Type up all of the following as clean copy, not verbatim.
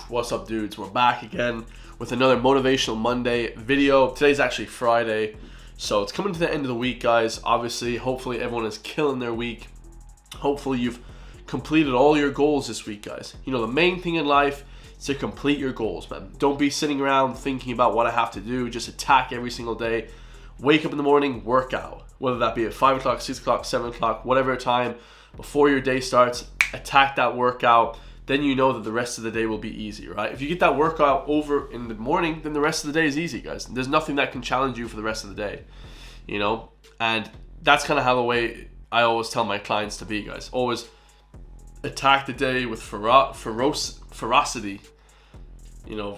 What's up, dudes? We're back again with another Motivational Monday video. Today's actually Friday, so it's coming to the end of the week, guys. Obviously, hopefully everyone is killing their week. Hopefully you've completed all your goals this week, guys. You know, the main thing in life is to complete your goals, man. Don't be sitting around thinking about what I have to do. Just attack every single day. Wake up in the morning, work out. Whether that be at 5 o'clock, 6 o'clock, 7 o'clock, whatever time before your day starts, attack that workout. Then you know that the rest of the day will be easy, right? If you get that workout over in the morning, then the rest of the day is easy, guys. There's nothing that can challenge you for the rest of the day, you know? And that's kind of how the way I always tell my clients to be, guys. Always attack the day with ferocity, you know,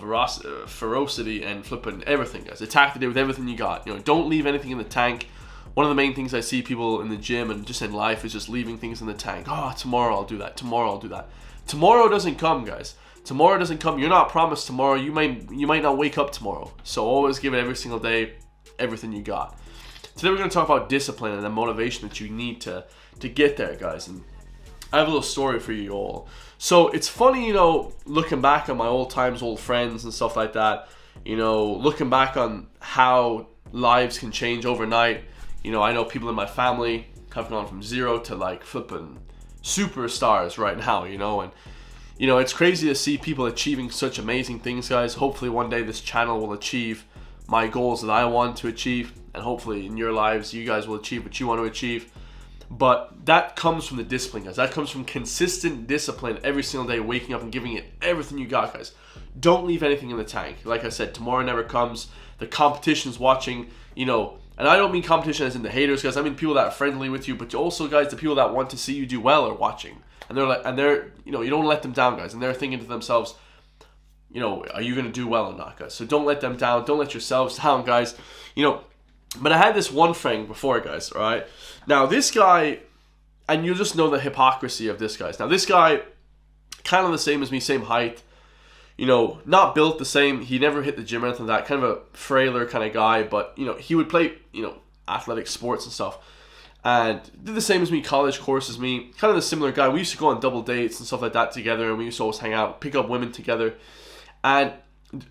ferocity and flipping everything, guys. Attack the day with everything you got. You know, don't leave anything in the tank. One of the main things I see people in the gym and just in life is just leaving things in the tank. Oh, tomorrow I'll do that. Tomorrow I'll do that. Tomorrow doesn't come, guys. Tomorrow doesn't come. You're not promised tomorrow. You might not wake up tomorrow. So always give it every single day, everything you got. Today we're going to talk about discipline and the motivation that you need to get there, guys. And I have a little story for you all. So it's funny, you know, looking back on my old times, old friends and stuff like that. You know, looking back on how lives can change overnight. You know, I know people in my family have gone from zero to like flipping superstars right now, you know, and you know, it's crazy to see people achieving such amazing things, guys. Hopefully one day this channel will achieve my goals that I want to achieve, and hopefully in your lives you guys will achieve what you want to achieve. But that comes from the discipline, guys. That comes from consistent discipline every single day, waking up and giving it everything you got, guys. Don't leave anything in the tank. Like I said, tomorrow never comes. The competition's watching, you know. And I don't mean competition as in the haters, guys. I mean people that are friendly with you, but also, guys, the people that want to see you do well are watching, and they're you know, you don't let them down, guys. And they're thinking to themselves, you know, are you gonna do well or not, guys? So don't let them down. Don't let yourselves down, guys. You know. But I had this one friend before, guys. All right. Now this guy, and you'll just know the hypocrisy of this, guys. Now this guy, kind of the same as me, same height. You know, not built the same. He never hit the gym or anything like that. Kind of a frailer kind of guy, but you know, he would play, you know, athletic sports and stuff. And did the same as me, college course as me. Kind of the similar guy. We used to go on double dates and stuff like that together, and we used to always hang out, pick up women together. And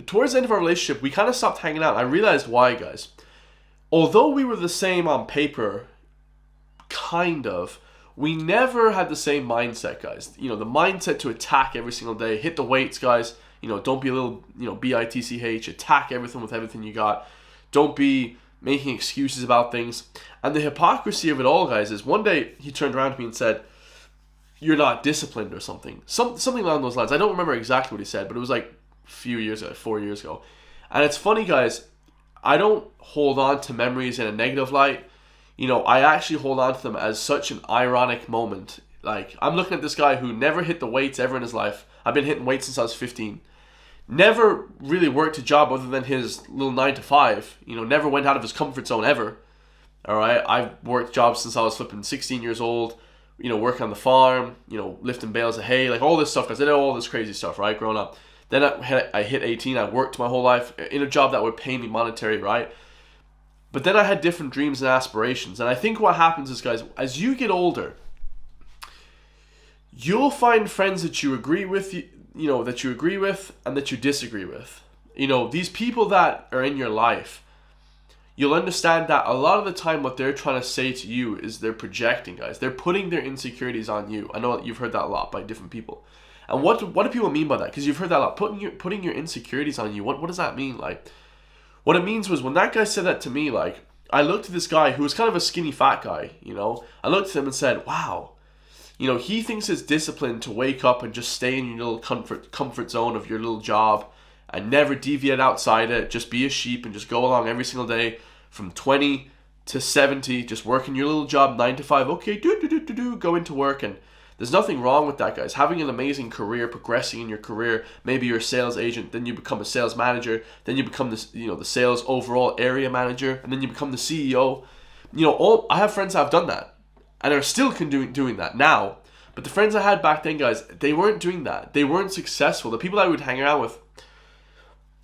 towards the end of our relationship, we kind of stopped hanging out. I realized why, guys. Although we were the same on paper, kind of, we never had the same mindset, guys. You know, the mindset to attack every single day, hit the weights, guys. You know, don't be a little, you know, bitch, attack everything with everything you got. Don't be making excuses about things. And the hypocrisy of it all, guys, is one day he turned around to me and said, you're not disciplined or something. Something along those lines. I don't remember exactly what he said, but it was like a few years ago, 4 years ago. And it's funny, guys, I don't hold on to memories in a negative light. You know, I actually hold on to them as such an ironic moment. Like, I'm looking at this guy who never hit the weights ever in his life. I've been hitting weights since I was 15. Never really worked a job other than his little 9 to 5. You know, never went out of his comfort zone ever. All right, I've worked jobs since I was flipping 16 years old. You know, working on the farm. You know, lifting bales of hay, like all this stuff. Cause I did all this crazy stuff, right, growing up. Then I hit 18. I worked my whole life in a job that would pay me monetary, right? But then I had different dreams and aspirations. And I think what happens is, guys, as you get older, you'll find friends that you agree with. You know, that you agree with and that you disagree with. You know, these people that are in your life, you'll understand that a lot of the time what they're trying to say to you is they're projecting, guys. They're putting their insecurities on you. I know you've heard that a lot by different people. And what do people mean by that? Because you've heard that a lot. Putting your insecurities on you. What does that mean? Like, what it means was when that guy said that to me, like, I looked at this guy who was kind of a skinny fat guy, you know. I looked at him and said, wow. You know, he thinks it's discipline to wake up and just stay in your little comfort zone of your little job and never deviate outside it. Just be a sheep and just go along every single day from 20 to 70, just working your little job 9 to 5. Okay, go into work. And there's nothing wrong with that, guys. Having an amazing career, progressing in your career. Maybe you're a sales agent, then you become a sales manager, then you become this, you know, the sales overall area manager, and then you become the CEO. You know, I have friends that have done that. And are still doing that now. But the friends I had back then, guys, they weren't doing that. They weren't successful. The people I would hang around with,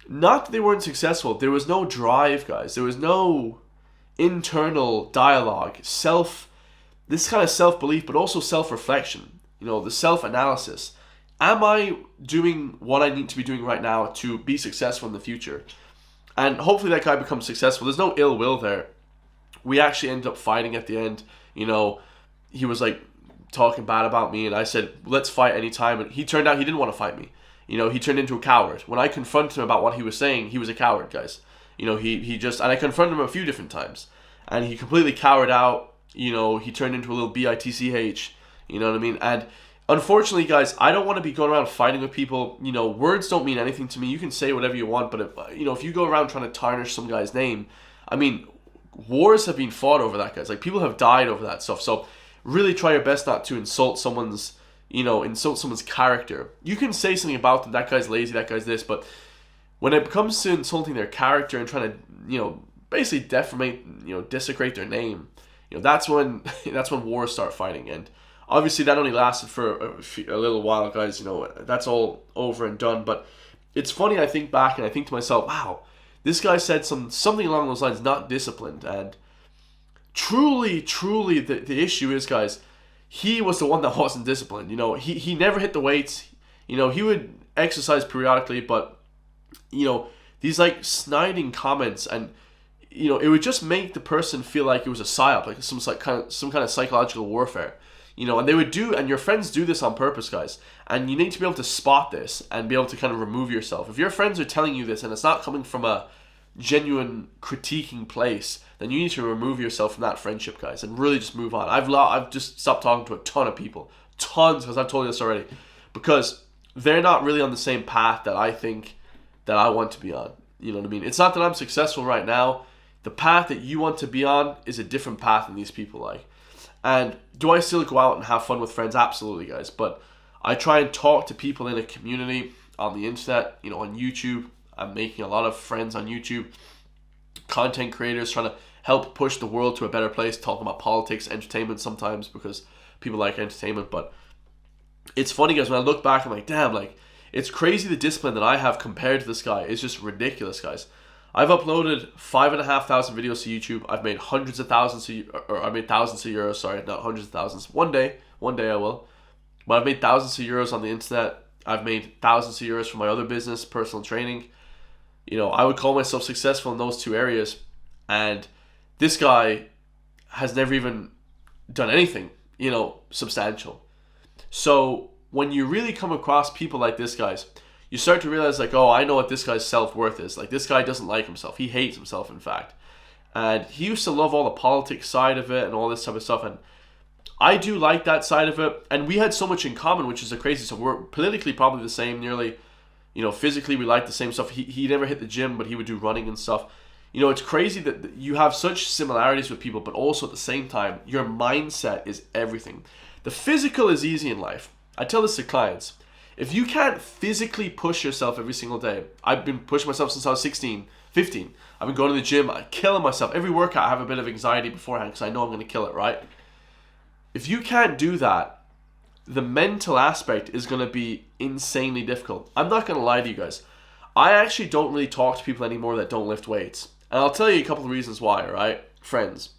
not that they weren't successful. There was no drive, guys. There was no internal dialogue, this kind of self-belief, but also self-reflection, the self-analysis. Am I doing what I need to be doing right now to be successful in the future? And hopefully that guy becomes successful. There's no ill will there. We actually ended up fighting at the end. He was like talking bad about me, and I said, let's fight anytime. And he turned out he didn't want to fight me. He turned into a coward. When I confronted him about what he was saying, he was a coward, guys. He just, and I confronted him a few different times, and he completely cowered out. He turned into a little bitch. You know what I mean? And unfortunately, guys, I don't want to be going around fighting with people. Words don't mean anything to me. You can say whatever you want, but if you go around trying to tarnish some guy's name, I mean, wars have been fought over that, guys. Like, people have died over that stuff. So really try your best not to insult someone's character. You can say something about them, that guy's lazy, that guy's this, but when it comes to insulting their character and trying to, basically desecrate their name, that's when wars start fighting. And obviously that only lasted for a little while, guys. That's all over and done. But it's funny, I think back and I think to myself, wow, this guy said something along those lines, not disciplined. And truly, the issue is, guys, he was the one that wasn't disciplined. He never hit the weights. He would exercise periodically, but these like sniding comments, and it would just make the person feel like it was a psyop, like some kind of psychological warfare. And they would and your friends do this on purpose, guys. And you need to be able to spot this and be able to kind of remove yourself. If your friends are telling you this and it's not coming from a genuine critiquing place, then you need to remove yourself from that friendship, guys, and really just move on. I've just stopped talking to a ton of people, tons, because I've told you this already, because they're not really on the same path that I think that I want to be on. You know what I mean? It's not that I'm successful right now. The path that you want to be on is a different path than these people like. And do I still go out and have fun with friends? Absolutely, guys. But I try and talk to people in a community on the internet, on YouTube. I'm making a lot of friends on YouTube, content creators trying to help push the world to a better place, talking about politics, entertainment sometimes, because people like entertainment. But it's funny, guys, when I look back, I'm like, damn, like, it's crazy the discipline that I have compared to this guy. It's just ridiculous, guys. I've uploaded 5,500 videos to YouTube. I've made hundreds of thousands I made thousands of euros, sorry, not hundreds of thousands. One day I will. But I've made thousands of euros on the internet. I've made thousands of euros from my other business, personal training. I would call myself successful in those two areas. And this guy has never even done anything, substantial. So when you really come across people like this, guys, you start to realize, like, oh, I know what this guy's self-worth is. Like, this guy doesn't like himself. He hates himself, in fact. And he used to love all the politics side of it and all this type of stuff. And I do like that side of it. And we had so much in common, which is a crazy stuff. We're politically probably the same, nearly. Physically, we like the same stuff. He never hit the gym, but he would do running and stuff. It's crazy that you have such similarities with people, but also at the same time, your mindset is everything. The physical is easy in life. I tell this to clients. If you can't physically push yourself every single day, I've been pushing myself since I was 16, 15. I've been going to the gym, I'm killing myself. Every workout, I have a bit of anxiety beforehand because I know I'm going to kill it, right? If you can't do that, the mental aspect is going to be insanely difficult. I'm not going to lie to you guys. I actually don't really talk to people anymore that don't lift weights. And I'll tell you a couple of reasons why, right? Friends,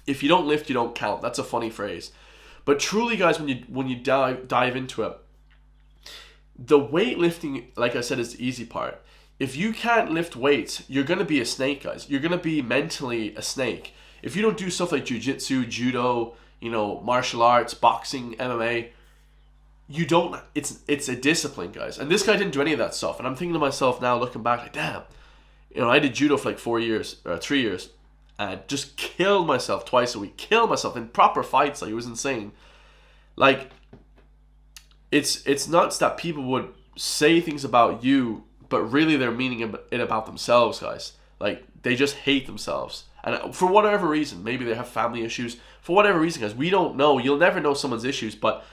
if you don't lift, you don't count. That's a funny phrase. But truly, guys, when you dive into it, the weightlifting, like I said, is the easy part. If you can't lift weights, you're going to be a snake, guys. You're going to be mentally a snake. If you don't do stuff like jiu-jitsu, judo, martial arts, boxing, MMA, you don't, it's a discipline, guys. And this guy didn't do any of that stuff. And I'm thinking to myself now, looking back, like, damn, I did judo for like 3 years, and just killed myself twice a week. Killed myself in proper fights. Like, it was insane. Like, it's nuts that people would say things about you, but really they're meaning it about themselves, guys. Like, they just hate themselves. And for whatever reason, maybe they have family issues. For whatever reason, guys, we don't know. You'll never know someone's issues, but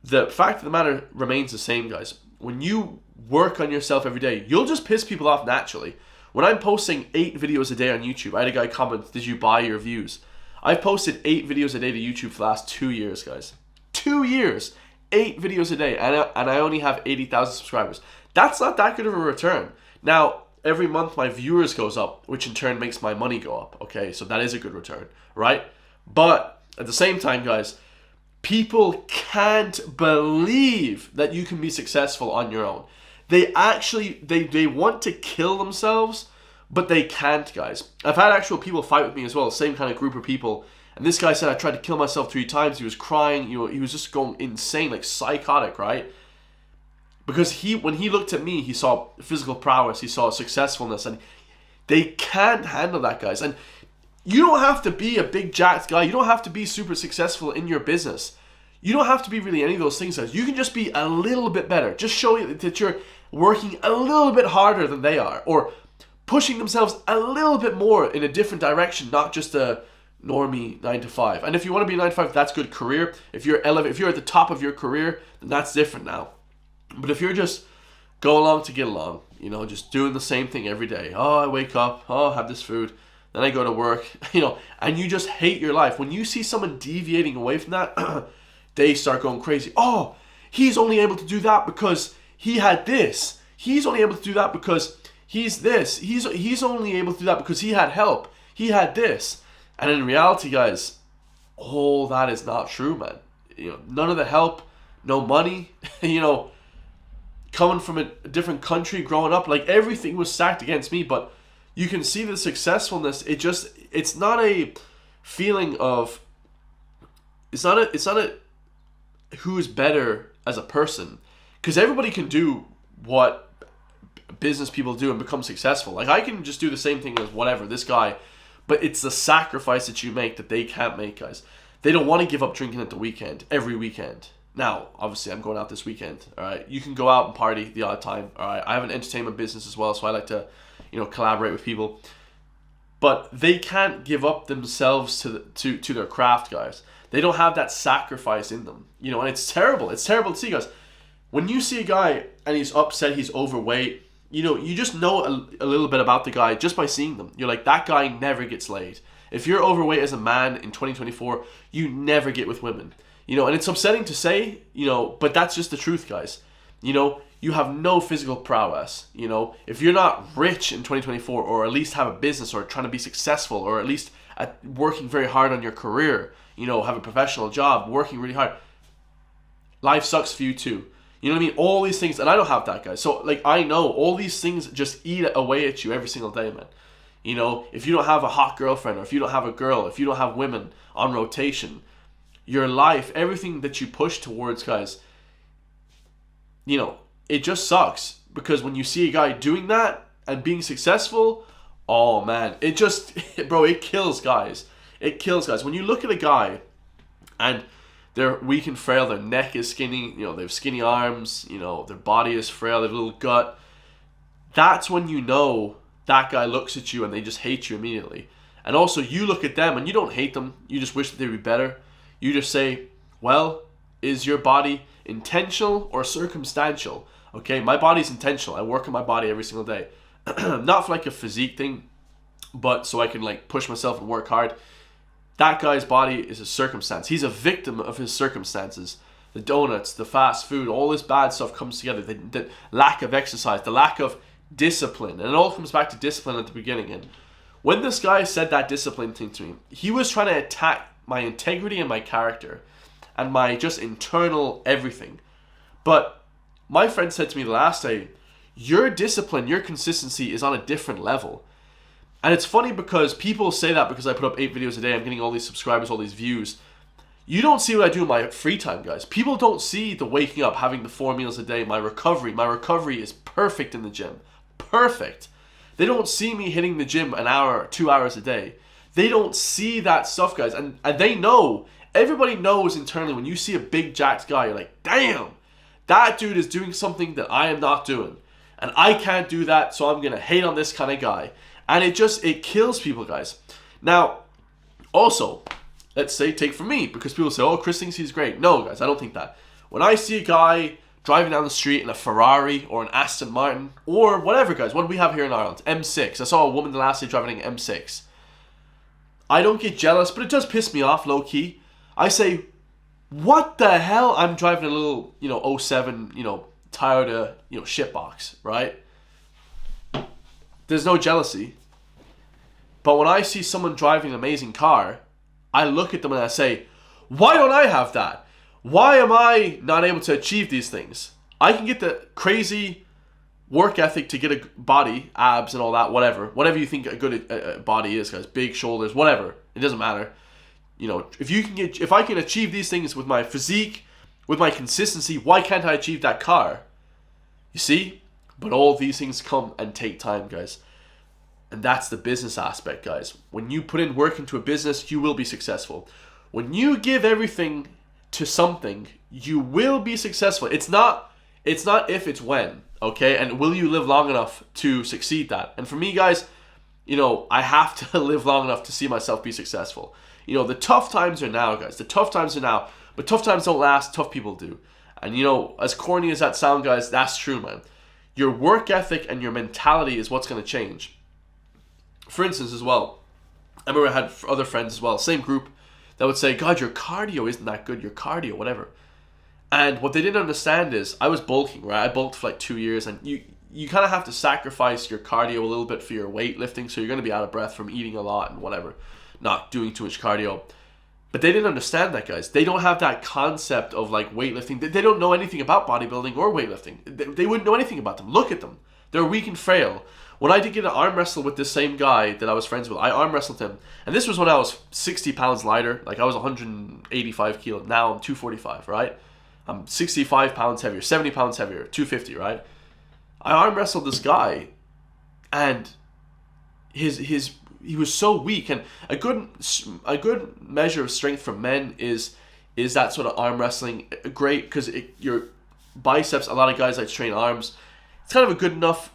the fact of the matter remains the same, guys. When you work on yourself every day, you'll just piss people off naturally. When I'm posting 8 videos a day on YouTube, I had a guy comment, did you buy your views? I've posted 8 videos a day to YouTube for the last 2 years, guys. 2 years! 8 videos a day, and I only have 80,000 subscribers. That's not that good of a return. Now, every month my viewers goes up, which in turn makes my money go up, okay? So that is a good return, right? But At the same time, guys, people can't believe that you can be successful on your own. They actually, they want to kill themselves, but they can't, guys. I've had actual people fight with me as well, same kind of group of people. And this guy said, I tried to kill myself 3 times. He was crying. You know, he was just going insane, like psychotic, right? Because when he looked at me, he saw physical prowess, he saw successfulness, and they can't handle that, guys. And you don't have to be a big jacked guy. You don't have to be super successful in your business. You don't have to be really any of those things, guys. You can just be a little bit better. Just show that you're working a little bit harder than they are, or pushing themselves a little bit more in a different direction, not just a normie 9 to 5. And if you want to be 9 to 5, that's good career. If you're at the top of your career, then that's different now. But if you're just go along to get along, you know, just doing the same thing every day. Oh, I wake up, oh, have this food, then I go to work, you know, and you just hate your life. When you see someone deviating away from that, they start going crazy. Oh, he's only able to do that because he had this. He's only able to do that because he's this. He's only able to do that because he had help. He had this. And in reality, guys, all that is not true, man. You know, none of the help, no money, you know, coming from a different country, growing up, like everything was stacked against me. But you can see the successfulness. It's not a feeling of, it's not a who's better as a person, because everybody can do what business people do and become successful. Like I can just do the same thing as whatever this guy, but it's the sacrifice that you make that they can't make, guys. They don't want to give up drinking at the weekend, every weekend. Now, obviously, I'm going out this weekend, all right? You can go out and party the odd time, all right? I have an entertainment business as well, so I like to, you know, collaborate with people. But they can't give up themselves to their craft, guys. They don't have that sacrifice in them, you know, and it's terrible. It's terrible to see, guys. When you see a guy and he's upset, he's overweight, you know, you just know a little bit about the guy just by seeing them. You're like, that guy never gets laid. If you're overweight as a man in 2024, you never get with women. You know, and it's upsetting to say, you know, but that's just the truth, guys. You know, you have no physical prowess. You know, if you're not rich in 2024, or at least have a business, or trying to be successful, or at least working very hard on your career, you know, have a professional job, working really hard, life sucks for you too. You know what I mean? All these things, and I don't have that, guys. So, like, I know all these things just eat away at you every single day, man. You know, if you don't have a hot girlfriend, or if you don't have a girl, if you don't have women on rotation, your life, everything that you push towards, guys, you know, it just sucks. Because when you see a guy doing that and being successful, oh man, it just, bro, it kills, guys. It kills, guys. When you look at a guy and they're weak and frail, their neck is skinny, you know, they have skinny arms, you know, their body is frail, they have a little gut, that's when you know that guy looks at you and they just hate you immediately. And also, you look at them and you don't hate them, you just wish that they'd be better. You just say, well, is your body intentional or circumstantial? Okay, my body's intentional. I work on my body every single day. Not for like a physique thing, but so I can like push myself and work hard. That guy's body is a circumstance. He's a victim of his circumstances. The donuts, the fast food, all this bad stuff comes together. The lack of exercise, the lack of discipline. And it all comes back to discipline at the beginning. And when this guy said that discipline thing to me, he was trying to attack my integrity and my character and my just internal everything. But my friend said to me the last day, your discipline, your consistency is on a different level. And it's funny because people say that because I put up 8 videos a day, I'm getting all these subscribers, all these views. You don't see what I do in my free time, guys. People don't see the waking up, having the 4 meals a day, my recovery. My recovery is perfect in the gym. Perfect. They don't see me hitting the gym an hour, 2 hours a day. They don't see that stuff, guys. And they know, everybody knows internally, when you see a big jacked guy, you're like, damn, that dude is doing something that I am not doing. And I can't do that, so I'm going to hate on this kind of guy. And it kills people, guys. Now, also, let's say, take from me, because people say, oh, Chris thinks he's great. No, guys, I don't think that. When I see a guy driving down the street in a Ferrari or an Aston Martin, or whatever, guys, what do we have here in Ireland? M6. I saw a woman the last day driving an M6. I don't get jealous, but it does piss me off, low-key. I say, what the hell? I'm driving a little, you know, 07, you know, Toyota, you know, shitbox, right? There's no jealousy. But when I see someone driving an amazing car, I look at them and I say, why don't I have that? Why am I not able to achieve these things? I can get the crazy work ethic to get a body, abs and all that, whatever you think a good body is, guys, big shoulders, whatever, it doesn't matter. You know, if I can achieve these things with my physique, with my consistency, why can't I achieve that car? You see? But all these things come and take time, guys. And that's the business aspect, guys. When you put in work into a business, you will be successful. When you give everything to something, you will be successful. It's not if, it's when, okay? And will you live long enough to succeed that? And for me, guys, you know, I have to live long enough to see myself be successful. You know, the tough times are now, guys. The tough times are now. But tough times don't last. Tough people do. And, you know, as corny as that sounds, guys, that's true, man. Your work ethic and your mentality is what's going to change. For instance, as well, I remember I had other friends as well, same group, that would say, God, your cardio isn't that good. Your cardio, whatever. And what they didn't understand is I was bulking, right? I bulked for like 2 years. And you kind of have to sacrifice your cardio a little bit for your weightlifting. So you're going to be out of breath from eating a lot and whatever. Not doing too much cardio. But they didn't understand that, guys. They don't have that concept of like weightlifting. They don't know anything about bodybuilding or weightlifting. They wouldn't know anything about them. Look at them. They're weak and frail. When I did get an arm wrestle with this same guy that I was friends with, I arm wrestled him. And this was when I was 60 pounds lighter. Like I was 185 kilos. Now I'm 245, right? I'm 65 pounds heavier, 70 pounds heavier, 250, right? I arm wrestled this guy. And he was so weak, and a good measure of strength for men is that sort of arm wrestling. Great, because your biceps, a lot of guys like to train arms. It's kind of a good enough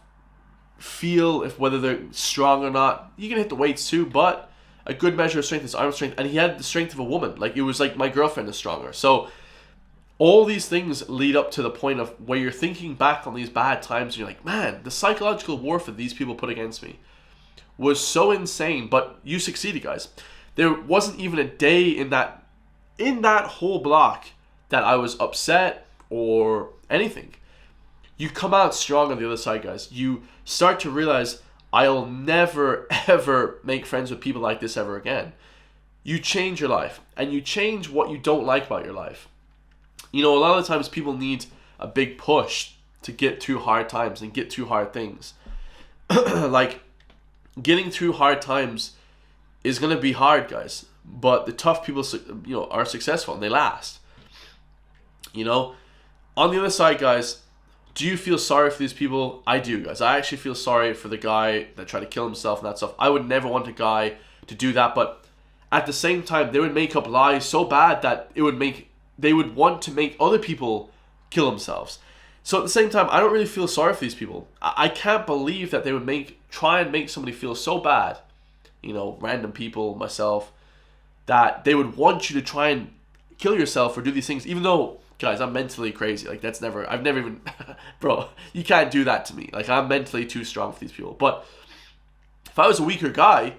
feel if whether they're strong or not. You can hit the weights too, but a good measure of strength is arm strength, and he had the strength of a woman. Like it was like my girlfriend is stronger. So all these things lead up to the point of where you're thinking back on these bad times and you're like, man, the psychological warfare these people put against me was so insane, but you succeeded, guys. There wasn't even a day in that whole block that I was upset or anything. You come out strong on the other side, guys. You start to realize I'll never ever make friends with people like this ever again. You change your life, and you change what you don't like about your life. You know, a lot of the times people need a big push to get through hard times and get through hard things. Like, getting through hard times is going to be hard, guys. But the tough people, you know, are successful and they last. You know, on the other side, guys, do you feel sorry for these people? I do, guys. I actually feel sorry for the guy that tried to kill himself and that stuff. I would never want a guy to do that, but at the same time, they would make up lies so bad that they would want to make other people kill themselves. So at the same time, I don't really feel sorry for these people. I can't believe that they would try and make somebody feel so bad, you know, random people, myself, that they would want you to try and kill yourself or do these things, even though, guys, I'm mentally crazy. Like, I've never even, bro, you can't do that to me. Like, I'm mentally too strong for these people. But if I was a weaker guy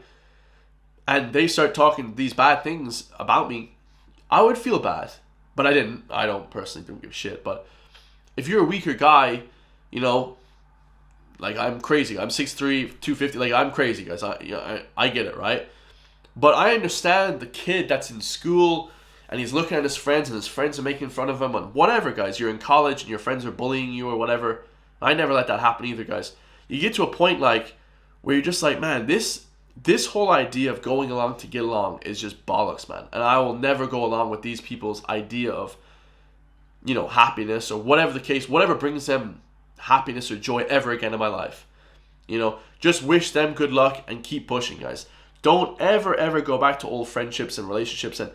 and they start talking these bad things about me, I would feel bad. But I didn't. I don't give a shit. But if you're a weaker guy, you know, like I'm crazy. I'm 6'3", 250. Like I'm crazy, guys. I get it, right? But I understand the kid that's in school and he's looking at his friends and his friends are making fun of him and whatever, guys. You're in college and your friends are bullying you or whatever. I never let that happen either, guys. You get to a point like where you're just like, man, this whole idea of going along to get along is just bollocks, man. And I will never go along with these people's idea of, you know, happiness or whatever the case, whatever brings them happiness or joy ever again in my life. You know, just wish them good luck and keep pushing, guys. Don't ever go back to old friendships and relationships. And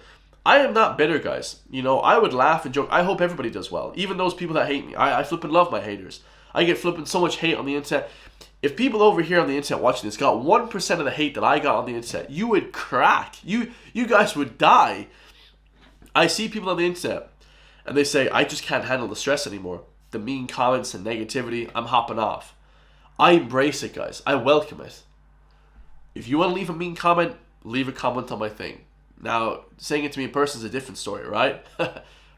I am not bitter, guys. You know, I would laugh and joke. I hope everybody does well. Even those people that hate me. I flipping love my haters. I get flipping so much hate on the internet. If people over here on the internet watching this got 1% of the hate that I got on the internet, you would crack. You guys would die. I see people on the internet and they say, I just can't handle the stress anymore. The mean comments and negativity, I'm hopping off. I embrace it, guys. I welcome it. If you want to leave a mean comment, leave a comment on my thing. Now, saying it to me in person is a different story, right?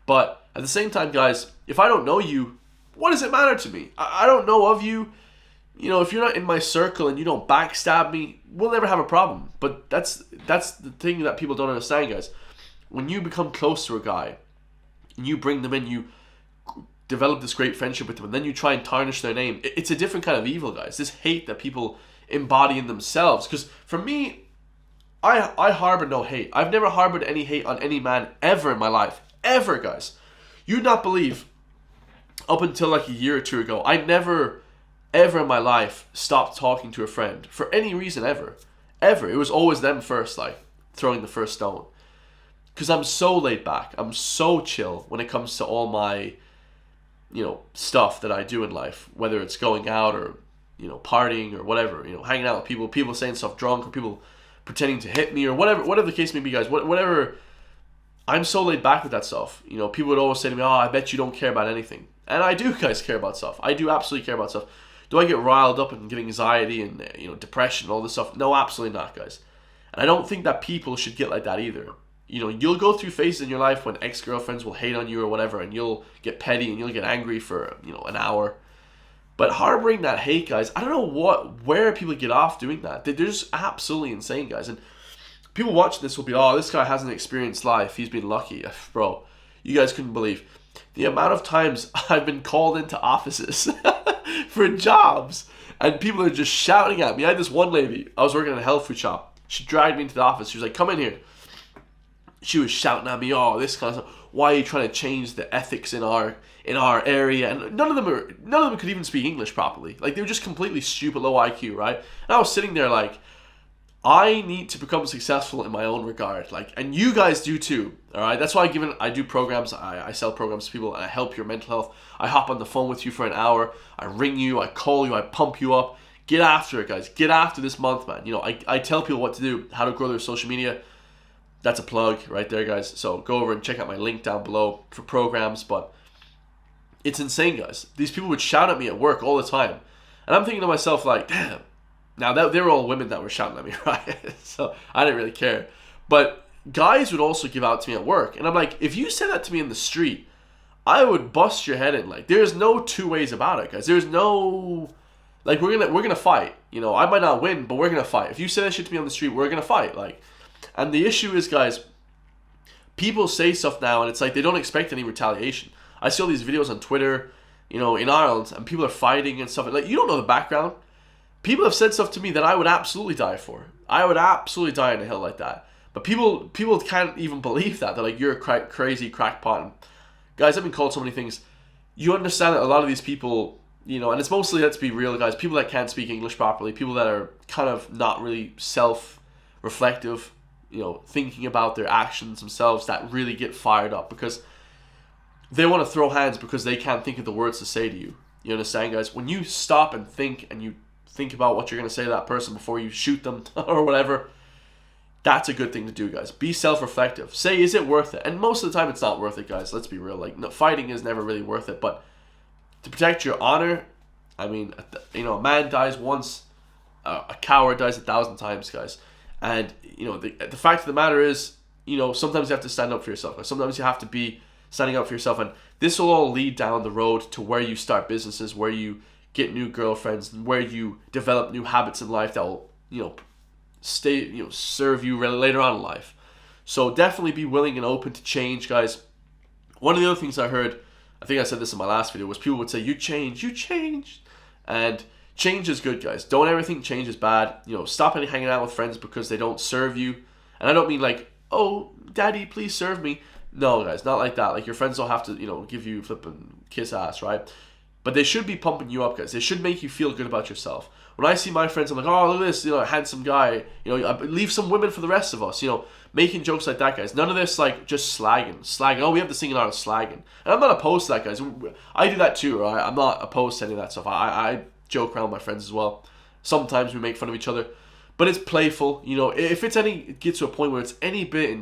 But at the same time, guys, if I don't know you, what does it matter to me? I don't know of you. if you're not in my circle and you don't backstab me, we'll never have a problem. But that's the thing that people don't understand, guys. When you become close to a guy and you bring them in, you develop this great friendship with them, and then you try and tarnish their name. It's a different kind of evil, guys. This hate that people embody in themselves. Because for me, I harbor no hate. I've never harbored any hate on any man ever in my life. Ever, guys. You'd not believe, up until like a year or two ago, I never, ever in my life stopped talking to a friend. For any reason, ever. Ever. It was always them first, like, throwing the first stone. Because I'm so laid back. I'm so chill when it comes to all my, stuff that I do in life. Whether it's going out or, partying or whatever. Hanging out with people saying stuff drunk, or people pretending to hit me, or whatever the case may be, guys. Whatever. I'm so laid back with that stuff. People would always say to me, I bet you don't care about anything. And I do, guys, care about stuff. I do absolutely care about stuff. Do I get riled up and get anxiety and, depression and all this stuff? No, absolutely not, guys. And I don't think that people should get like that either. You'll go through phases in your life when ex-girlfriends will hate on you or whatever, and you'll get petty and you'll get angry for, an hour. But harboring that hate, guys, I don't know where people get off doing that. They're just absolutely insane, guys. And people watching this will be, this guy hasn't experienced life. He's been lucky. Bro, you guys couldn't believe the amount of times I've been called into offices for jobs, and people are just shouting at me. I had this one lady, I was working in a health food shop. She dragged me into the office. She was like, come in here. She was shouting at me, this kind of stuff. Why are you trying to change the ethics in our area? And none of them could even speak English properly. Like, they were just completely stupid, low IQ, right? And I was sitting there like, I need to become successful in my own regard. Like, and you guys do too, all right? That's why I do programs. I sell programs to people, and I help your mental health. I hop on the phone with you for an hour. I ring you. I call you. I pump you up. Get after it, guys. Get after this month, man. I tell people what to do, how to grow their social media. That's a plug right there, guys. So go over and check out my link down below for programs. But it's insane, guys. These people would shout at me at work all the time. And I'm thinking to myself, like, damn. Now, they were all women that were shouting at me, right? So I didn't really care. But guys would also give out to me at work. And I'm like, if you said that to me in the street, I would bust your head in. Like, there's no two ways about it, guys. There's no... Like, we're gonna fight. I might not win, but we're gonna fight. If you say that shit to me on the street, we're gonna fight. Like... And the issue is, guys, people say stuff now, and it's like they don't expect any retaliation. I see all these videos on Twitter, in Ireland, and people are fighting and stuff. Like, you don't know the background. People have said stuff to me that I would absolutely die for. I would absolutely die in a hill like that. But people can't even believe that. They're like, you're a crazy crackpot. And guys, I've been called so many things. You understand that a lot of these people, and it's mostly, let's be real, guys, people that can't speak English properly, people that are kind of not really self-reflective, thinking about their actions themselves, that really get fired up because they want to throw hands because they can't think of the words to say to you. You understand, guys? When you stop and think you think about what you're going to say to that person before you shoot them or whatever, that's a good thing to do, guys. Be self-reflective. Say, is it worth it? And most of the time it's not worth it, guys. Let's be real. Like, no, fighting is never really worth it. But to protect your honor, I mean, a man dies once, a coward dies 1,000 times, guys. And, the fact of the matter is, sometimes you have to stand up for yourself. Sometimes you have to be standing up for yourself. And this will all lead down the road to where you start businesses, where you get new girlfriends, and where you develop new habits in life that will, serve you later on in life. So definitely be willing and open to change, guys. One of the other things I heard, I think I said this in my last video, was people would say, you changed. And change is good, guys. Don't ever think change is bad. Stop hanging out with friends because they don't serve you. And I don't mean like, oh, daddy, please serve me. No, guys, not like that. Like, your friends don't have to, give you flipping kiss ass, right? But they should be pumping you up, guys. They should make you feel good about yourself. When I see my friends, I'm like, oh, look at this, handsome guy. Leave some women for the rest of us. Making jokes like that, guys. None of this, like, just slagging. Oh, we have this thing in our slagging. And I'm not opposed to that, guys. I do that too, right? I'm not opposed to any of that stuff. I joke around with my friends as well. Sometimes we make fun of each other. But it's playful. If it gets to a point where it's any bit,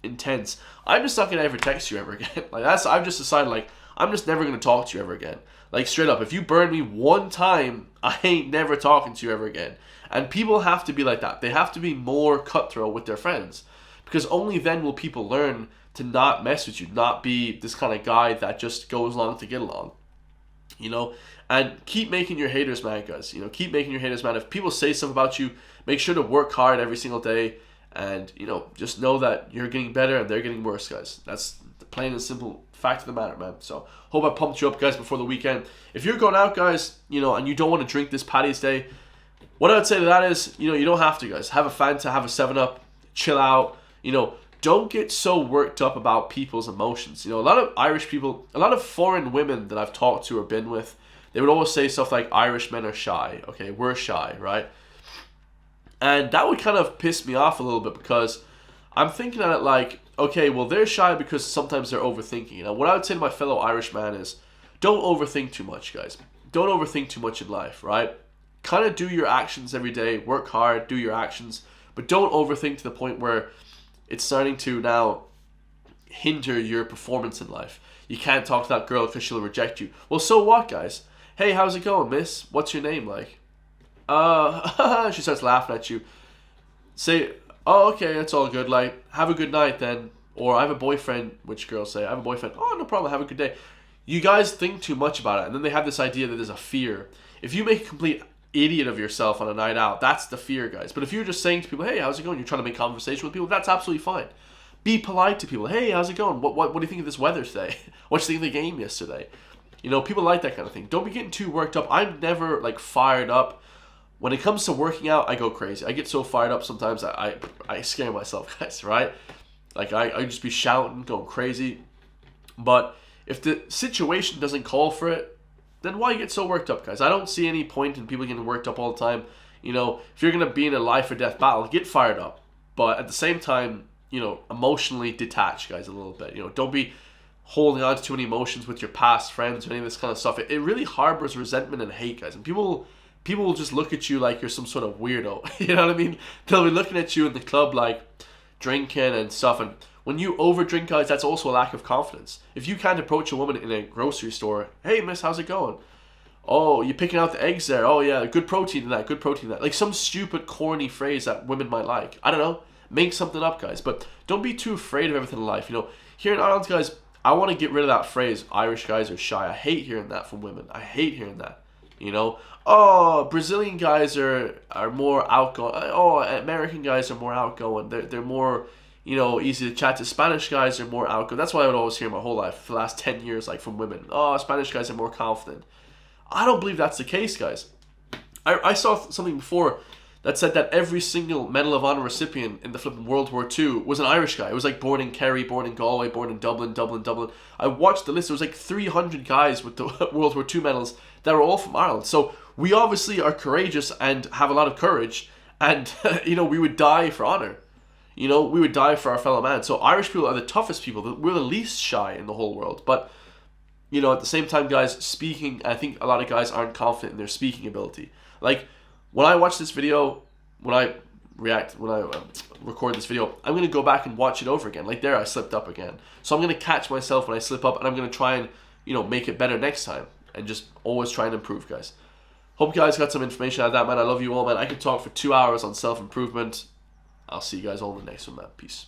intense, I'm just not going to ever text you ever again. Like, I've just decided, like, I'm just never going to talk to you ever again. Like, straight up, if you burn me one time, I ain't never talking to you ever again. And people have to be like that. They have to be more cutthroat with their friends. Because only then will people learn to not mess with you, not be this kind of guy that just goes along to get along. you know, and keep making your haters mad, guys. You know, keep making your haters mad. If people say stuff about you, make sure to work hard every single day, and you know, just know that you're getting better and they're getting worse, guys. That's the plain and simple fact of the matter, man. So hope I pumped you up, guys, before the weekend. If you're going out, guys, you know, and you don't want to drink this Paddy's Day, what I would say to that is, you know, you don't have to, guys. Have a Fanta, have a 7-Up, chill out, you know. Don't get so worked up about people's emotions. You know, a lot of Irish people, a lot of foreign women that I've talked to or been with, they would always say stuff like, Irish men are shy. Okay, we're shy, right? And that would kind of piss me off a little bit, because I'm thinking at it like, okay, well, they're shy because sometimes they're overthinking. You know, what I would say to my fellow Irish man is, don't overthink too much, guys. Don't overthink too much in life, right? Kind of do your actions every day. Work hard, do your actions. But don't overthink to the point where it's starting to now hinder your performance in life. You can't talk to that girl because she'll reject you. Well, so what, guys? Hey, how's it going, miss? What's your name like? She starts laughing at you. Say, oh, okay, that's all good. Like, have a good night then. Or I have a boyfriend, which girls say, I have a boyfriend. Oh, no problem, have a good day. You guys think too much about it, and then they have this idea that there's a fear. If you make a complete idiot of yourself on a night out, that's the fear, guys. But if you're just saying to people, hey, how's it going? You're trying to make conversation with people, that's absolutely fine. Be polite to people. Hey, how's it going? What do you think of this weather today? What do you think of the game yesterday? You know, people like that kind of thing. Don't be getting too worked up. I'm never like fired up. When it comes to working out, I go crazy. I get so fired up sometimes I scare myself, guys, right? Like I just be shouting, going crazy. But if the situation doesn't call for it, then why get so worked up, guys? I don't see any point in people getting worked up all the time. You know, if you're going to be in a life or death battle, get fired up. But at the same time, you know, emotionally detach, guys, a little bit. You know, don't be holding on to too many emotions with your past friends or any of this kind of stuff. It really harbors resentment and hate, guys. And people will just look at you like you're some sort of weirdo. You know what I mean? They'll be looking at you in the club like drinking and stuff. And when you overdrink, guys, that's also a lack of confidence. If you can't approach a woman in a grocery store, hey, miss, how's it going? Oh, you're picking out the eggs there. Oh, yeah, good protein in that, good protein in that. Like some stupid, corny phrase that women might like. I don't know. Make something up, guys. But don't be too afraid of everything in life. You know, here in Ireland, guys, I want to get rid of that phrase, Irish guys are shy. I hate hearing that from women. I hate hearing that. You know, oh, Brazilian guys are more outgoing. Oh, American guys are more outgoing. They're more, you know, easy to chat to. Spanish guys are more outgoing. That's what I would always hear my whole life for the last 10 years, like from women. Oh, Spanish guys are more confident. I don't believe that's the case, guys. I saw something before that said that every single Medal of Honor recipient in the flipping World War II was an Irish guy. It was like born in Kerry, born in Galway, born in Dublin. I watched the list. There was like 300 guys with the World War II medals that were all from Ireland. So we obviously are courageous and have a lot of courage. And, you know, we would die for honor. You know, we would die for our fellow man. So Irish people are the toughest people. We're the least shy in the whole world. But, you know, at the same time, guys, speaking, I think a lot of guys aren't confident in their speaking ability. Like, when I watch this video, when I record this video, I'm going to go back and watch it over again. Like there, I slipped up again. So I'm going to catch myself when I slip up, and I'm going to try and, you know, make it better next time. And just always try and improve, guys. Hope you guys got some information out of that, man. I love you all, man. I could talk for 2 hours on self-improvement. I'll see you guys all in the next one, man. Peace.